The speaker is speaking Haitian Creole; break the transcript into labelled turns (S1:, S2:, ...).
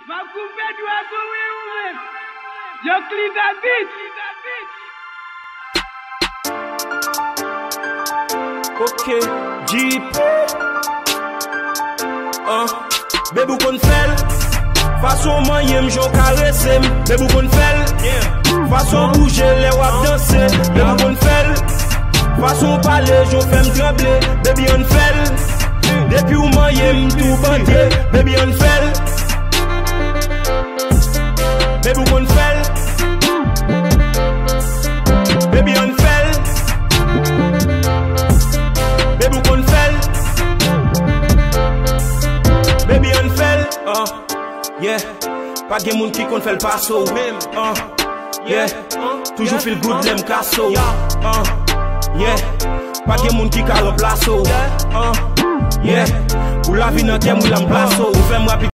S1: Va couper doigt courir. Yo clip that beat.
S2: Ok, Jeep. Bébou kon fel. Façon moyen j'en caresse. Bébou kon fel. Façon bouger les wap danser. Bébou kon fel. Façon parler j'en fais trembler. Baby on fel. Depuis ou moyen tout bandé. Baby on fel. Bébou kon fel. Baby on fel. Bébou kon fel. Baby on fel. Yeah. Pas de moun qui kon fel passo. Yeah. Toujours feel good lem casso. Yeah. Pas de moun qui ka remplaço. Yeah. Ou la vie nan tem ou l'emplaço. Ou fais moi